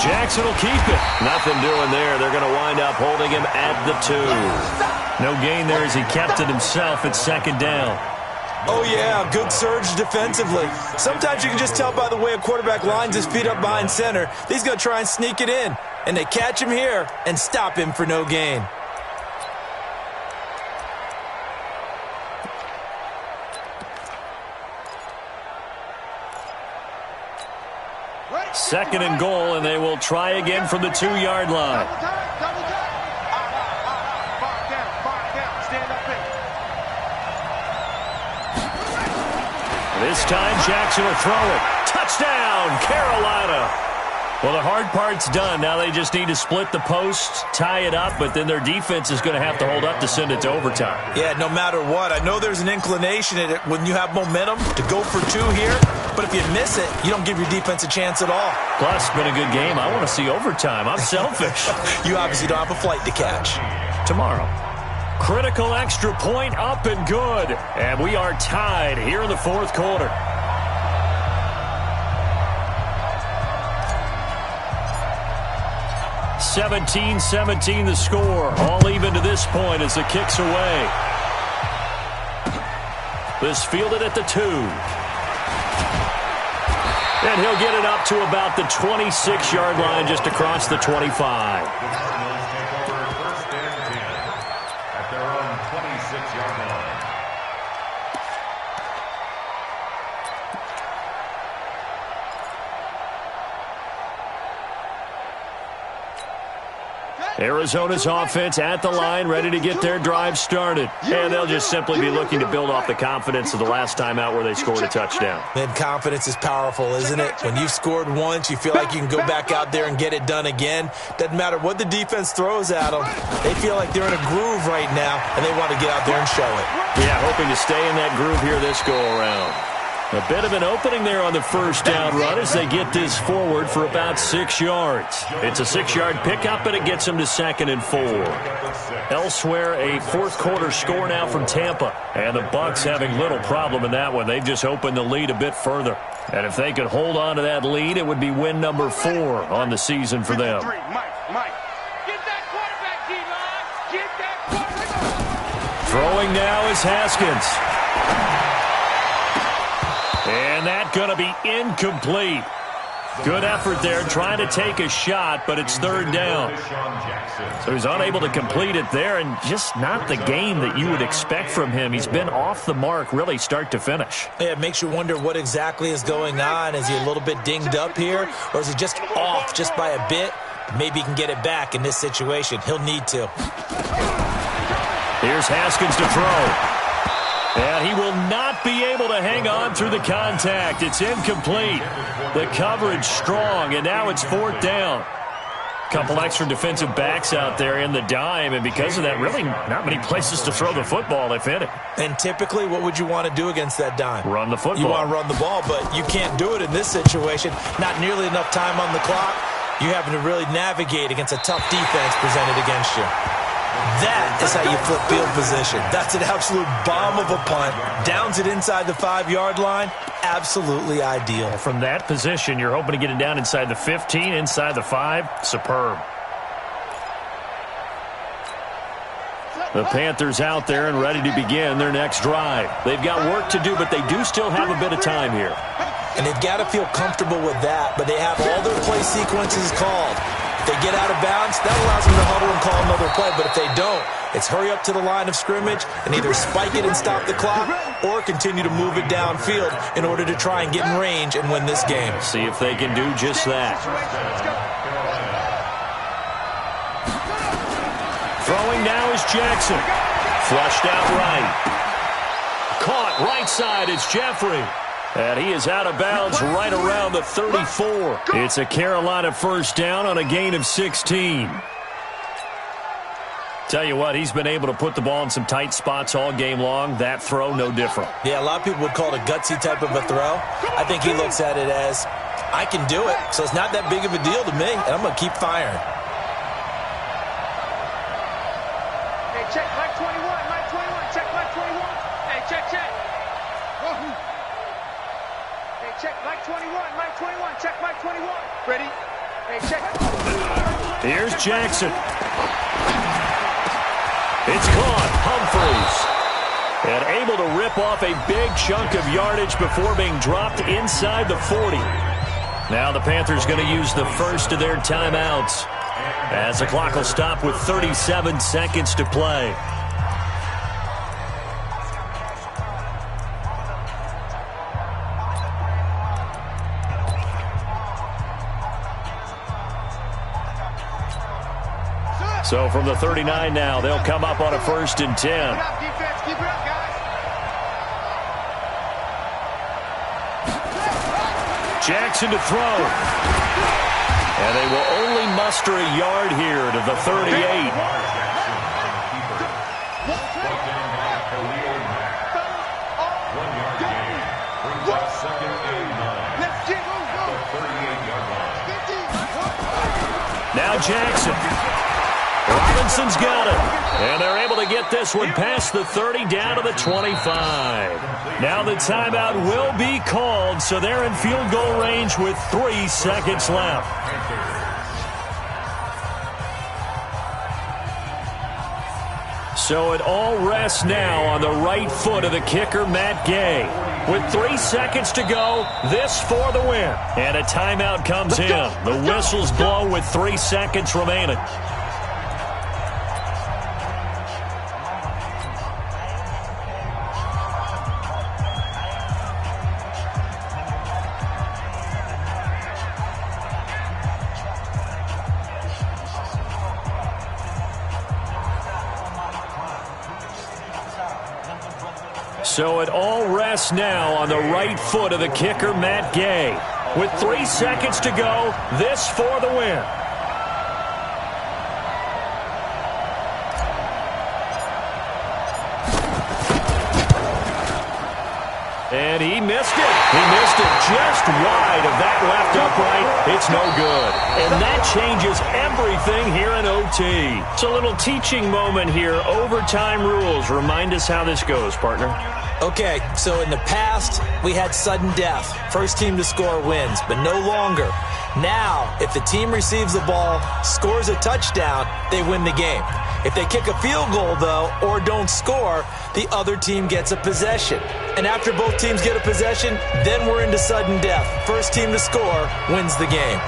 Jackson will keep it. Nothing doing there. They're going to wind up holding him at the 2. No gain there as he kept it himself at second down. Oh, yeah, good surge defensively. Sometimes you can just tell by the way a quarterback lines his feet up behind center. He's going to try and sneak it in. And they catch him here and stop him for no gain. Second and goal, and they will try again from the 2-yard line. This time, Jackson will throw it. Touchdown, Carolina. Well, the hard part's done. Now they just need to split the post, tie it up, but then their defense is going to have to hold up to send it to overtime. Yeah, no matter what. I know there's an inclination in it when you have momentum to go for 2 here, but if you miss it, you don't give your defense a chance at all. Plus, it's been a good game. I want to see overtime. I'm selfish. You obviously don't have a flight to catch. Tomorrow. Critical extra point up and good. And we are tied here in the fourth quarter. (17-17) the score. All even to this point as the kick's away. This fielded at the 2. And he'll get it up to about the 26-yard line just across the 25. Arizona's offense at the line, ready to get their drive started. And they'll just simply be looking to build off the confidence of the last time out where they scored a touchdown. And confidence is powerful, isn't it? When you've scored once, you feel like you can go back out there and get it done again. Doesn't matter what the defense throws at them. They feel like they're in a groove right now, and they want to get out there and show it. Yeah, hoping to stay in that groove here this go-around. A bit of an opening there on the first down run as they get this forward for about 6 yards. It's a 6-yard pickup, and it gets them to 2nd and 4. Elsewhere, a fourth-quarter score now from Tampa. And the Bucs having little problem in that one. They've just opened the lead a bit further. And if they could hold on to that lead, it would be win number 4 on the season for them. Mike. Get that quarterback, D-line. Get that quarterback. Throwing now is Haskins. And that's going to be incomplete. Good effort there, trying to take a shot, but it's 3rd down. So he's unable to complete it there, and just not the game that you would expect from him. He's been off the mark, really, start to finish. Yeah, it makes you wonder what exactly is going on. Is he a little bit dinged up here, or is he just off just by a bit? Maybe he can get it back in this situation. He'll need to. Here's Haskins to throw. And he will not be able to hang on through the contact. It's incomplete. The coverage strong, and now it's 4th down. Couple extra defensive backs out there in the dime, and because of that, really not many places to throw the football, if any. And typically, what would you want to do against that dime? Run the football. You want to run the ball, but you can't do it in this situation. Not nearly enough time on the clock. You having to really navigate against a tough defense presented against you. That is how you flip field position. That's an absolute bomb of a punt. Downs it inside the 5-yard line. Absolutely ideal. From that position, you're hoping to get it down inside the 15, inside the 5. Superb. The Panthers out there and ready to begin their next drive. They've got work to do, but they do still have a bit of time here. And they've got to feel comfortable with that, but they have all their play sequences called. If they get out of bounds, that allows them to huddle and call another play. But if they don't, it's hurry up to the line of scrimmage and either spike it and stop the clock or continue to move it downfield in order to try and get in range and win this game. See if they can do just that. Throwing now is Jackson. Flushed out right. Caught right side. It's Jeffrey. And he is out of bounds right around the 34. It's a Carolina first down on a gain of 16. Tell you what, he's been able to put the ball in some tight spots all game long. That throw, no different. Yeah, a lot of people would call it a gutsy type of a throw. I think he looks at it as, I can do it, so it's not that big of a deal to me, and I'm going to keep firing. Hey, check Mike 21, Mike 21, check Mike 21. Hey, check. Hey, check Mike 21, Mike 21, check Mike 21. Ready? Hey, check. Here's Jackson. It's caught. Humphreys. And able to rip off a big chunk of yardage before being dropped inside the 40. Now the Panthers going to use the first of their timeouts as the clock will stop with 37 seconds to play. So from the 39 now, they'll come up on a 1st and 10. Keep it up, guys. Jackson to throw. And they will only muster a yard here to the 38. Now Jackson. Robinson's got it. And they're able to get this one past the 30 down to the 25. Now the timeout will be called, so they're in field goal range with 3 seconds left. So it all rests now on the right foot of the kicker, Matt Gay. With 3 seconds to go, this for the win. And a timeout comes in. The whistles blow with 3 seconds remaining. So it all rests now on the right foot of the kicker, Matt Gay. With 3 seconds to go, this for the win. And he missed it. He missed it just wide of that left upright. It's no good. And that changes everything here in OT. It's a little teaching moment here. Overtime rules. Remind us how this goes, partner. Okay, so in the past, we had sudden death. First team to score wins, but no longer. Now, if the team receives the ball, scores a touchdown, they win the game. If they kick a field goal, though, or don't score, the other team gets a possession. And after both teams get a possession, then we're into sudden death. First team to score wins the game.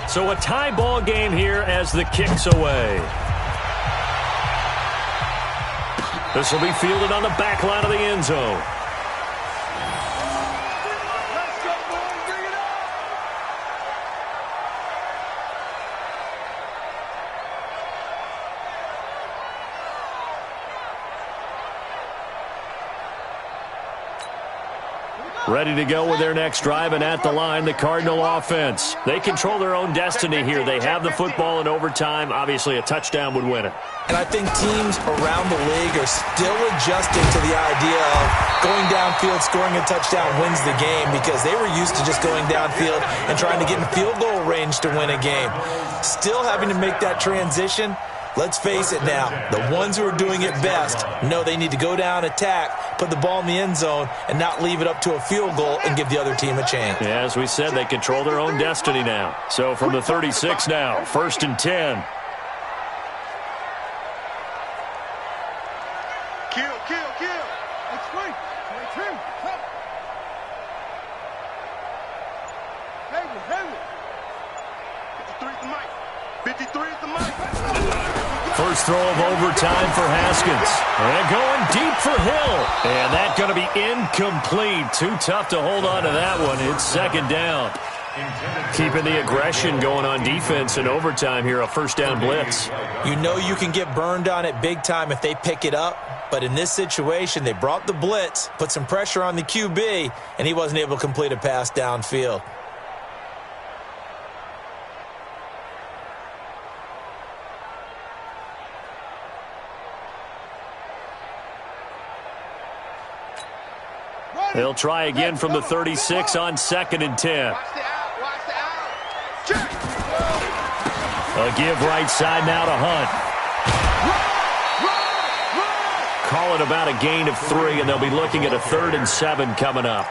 So a tie ball game here as the kick's away. This will be fielded on the back line of the end zone. Let's go, boys. Bring it on. Ready to go with their next drive, and at the line, the Cardinal offense. They control their own destiny here. They have the football in overtime. Obviously, a touchdown would win it. And I think teams around the league are still adjusting to the idea of going downfield, scoring a touchdown wins the game, because they were used to just going downfield and trying to get in field goal range to win a game. Still having to make that transition. Let's face it now, the ones who are doing it best know they need to go down, attack, put the ball in the end zone, and not leave it up to a field goal and give the other team a chance. Yeah, as we said, they control their own destiny now. So from the 36 now, 1st and 10. Kill. Let's wait. Wait, him. Come. Heavy. 53 is the mic. 53 is the mic. First throw of overtime for Haskins. And going deep for Hill. And that's going to be incomplete. Too tough to hold on to that one. It's 2nd down. Keeping the aggression going on defense in overtime here, a 1st down blitz. You know you can get burned on it big time if they pick it up. But in this situation, they brought the blitz, put some pressure on the QB, and he wasn't able to complete a pass downfield. They'll try again from the 36 on 2nd and 10. Watch the out. Check. A give right side now to Hunt. Call it about a gain of 3, and they'll be looking at a 3rd and 7 coming up.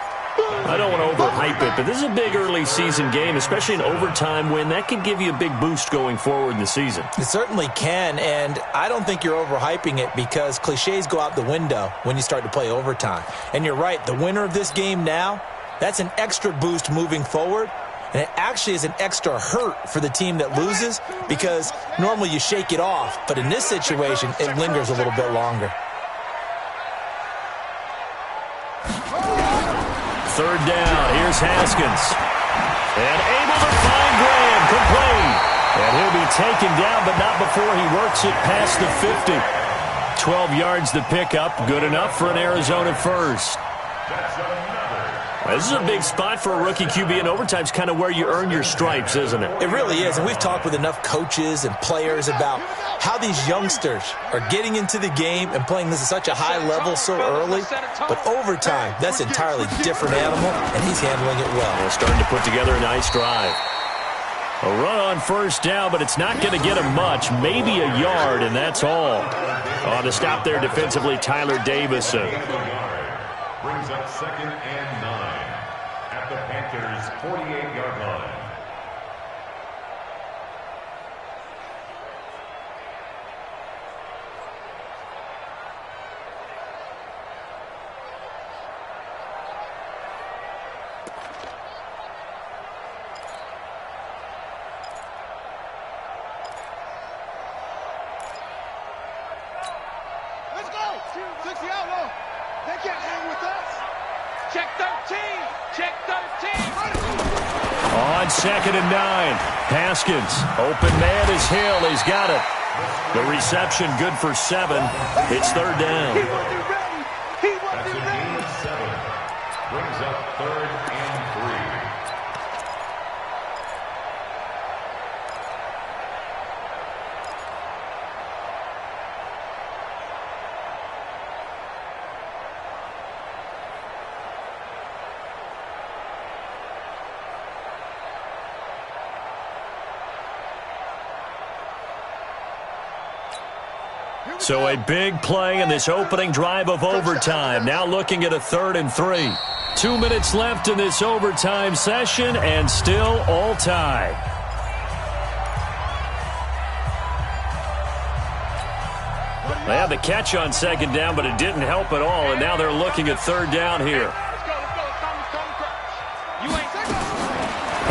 I don't want to overhype it, but this is a big early season game, especially an overtime win. That can give you a big boost going forward in the season. It certainly can, and I don't think you're overhyping it because cliches go out the window when you start to play overtime. And you're right, the winner of this game now, that's an extra boost moving forward, and it actually is an extra hurt for the team that loses because normally you shake it off, but in this situation, it lingers a little bit longer. 3rd down. Here's Haskins. And able to find Graham. Complete. And he'll be taken down, but not before he works it past the 50. 12 yards to pick up. Good enough for an Arizona first. This is a big spot for a rookie QB, and overtime's kind of where you earn your stripes, isn't it? It really is, and we've talked with enough coaches and players about how these youngsters are getting into the game and playing this at such a high level so early. But overtime, that's an entirely different animal, and he's handling it well. They're starting to put together a nice drive. A run on 1st down, but it's not going to get him much. Maybe a yard, and that's all. On the stop there defensively, Tyler Davison. Brings up 2nd and 9 at the Panthers' 48-yard line. Let's go. 60 out low. They can't hang with us. Check 13. Check 13. On on 2nd and 9. Haskins, open man is Hill. He's got it. The reception good for 7. It's 3rd down. He wasn't ready. He wasn't ready. Gain of 7. Brings up 3rd and 3. So a big play in this opening drive of overtime. Now looking at a 3rd and 3. 2 minutes left in this overtime session and still all tied. They had the catch on 2nd down, but it didn't help at all, and now they're looking at 3rd down here.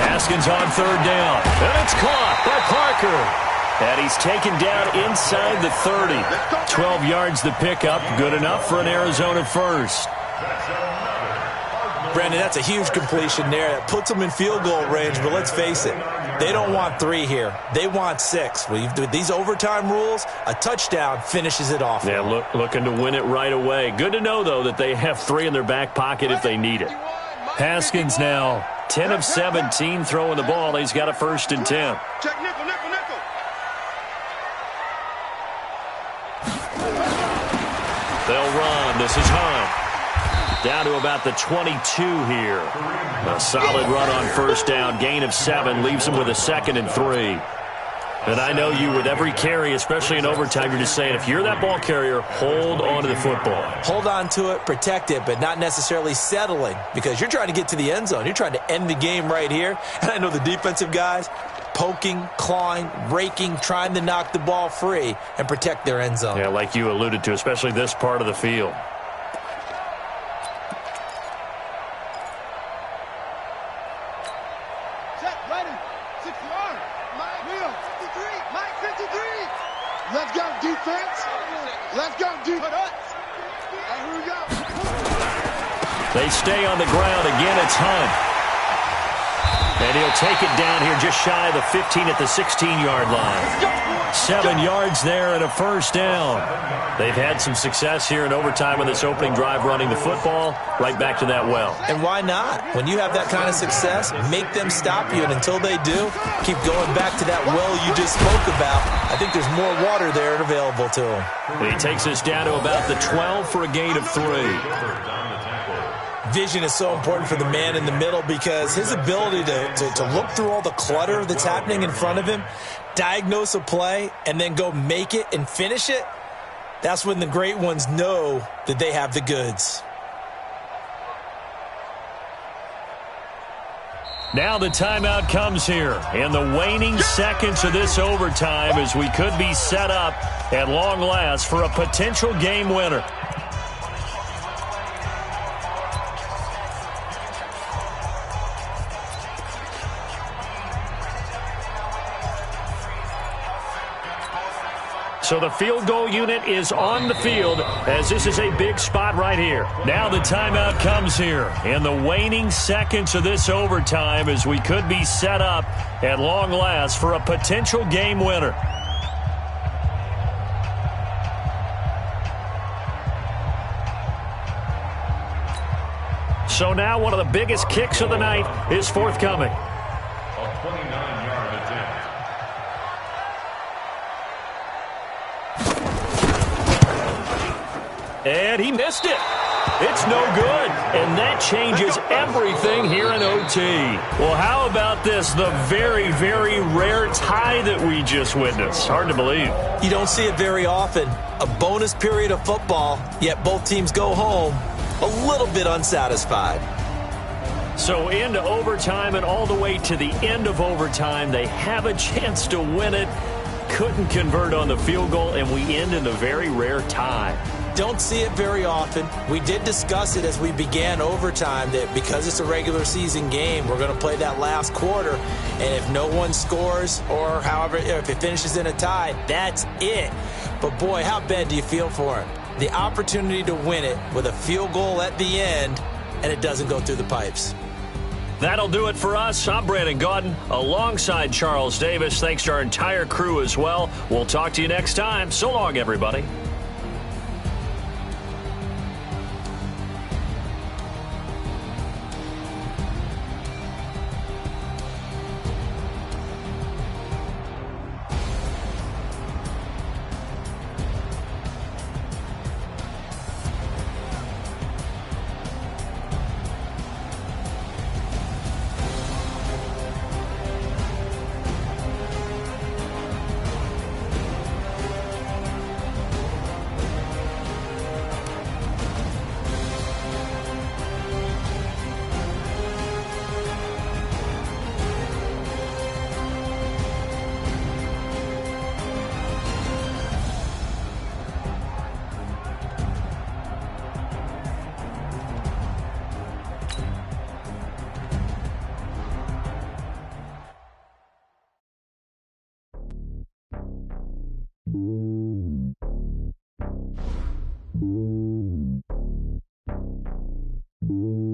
Haskins on 3rd down, and it's caught by Parker. And he's taken down inside the 30. 12 yards the pickup, good enough for an Arizona first. Brandon, that's a huge completion there. That puts them in field goal range, but let's face it, they don't want 3 here. They want 6. With these overtime rules, a touchdown finishes it off. Yeah, looking to win it right away. Good to know, though, that they have 3 in their back pocket if they need it. Haskins now, 10 of 17 throwing the ball. He's got a 1st and 10. Check nickel, nickel, nickel. They'll run. This is Hunt. Down to about the 22 here. A solid run on 1st down. Gain of 7 leaves him with a 2nd and 3. And I know you, with every carry, especially in overtime, you're just saying, if you're that ball carrier, hold on to the football. Hold on to it, protect it, but not necessarily settling, because you're trying to get to the end zone. You're trying to end the game right here. And I know the defensive guys poking, clawing, raking, trying to knock the ball free and protect their end zone. Yeah, like you alluded to, especially this part of the field. Set, ready. 6-yard. Mike, Will, 53. Mike, 53. Let's go, defense. Let's go, defense. And here we go. They stay on the ground. Again, it's Hunt. And he'll take it down here just shy of the 15 at the 16-yard line. 7 yards there and a 1st down. They've had some success here in overtime on this opening drive running the football. Right back to that well. And why not? When you have that kind of success, make them stop you. And until they do, keep going back to that well you just spoke about. I think there's more water there available to them. He takes us down to about the 12 for a gain of 3. Vision is so important for the man in the middle because his ability to look through all the clutter that's happening in front of him, diagnose a play, and then go make it and finish it, that's when the great ones know that they have the goods. Now the timeout comes here in the waning seconds of this overtime as we could be set up at long last for a potential game winner. So the field goal unit is on the field as this is a big spot right here. Now the timeout comes here in the waning seconds of this overtime as we could be set up at long last for a potential game winner. So now one of the biggest kicks of the night is forthcoming. A 29-yard attempt. And he missed it. It's no good. And that changes everything here in OT. Well, how about this? The very, very rare tie that we just witnessed. Hard to believe. You don't see it very often. A bonus period of football, yet both teams go home a little bit unsatisfied. So into overtime and all the way to the end of overtime, they have a chance to win it. Couldn't convert on the field goal, and we end in a very rare tie. Don't see it very often. We did discuss it as we began overtime that because it's a regular season game, we're going to play that last quarter. And if no one scores or however, if it finishes in a tie, that's it. But boy, how bad do you feel for it? The opportunity to win it with a field goal at the end, and it doesn't go through the pipes. That'll do it for us. I'm Brandon Gaudin alongside Charles Davis. Thanks to our entire crew as well. We'll talk to you next time. So long, everybody. Mm-hmm.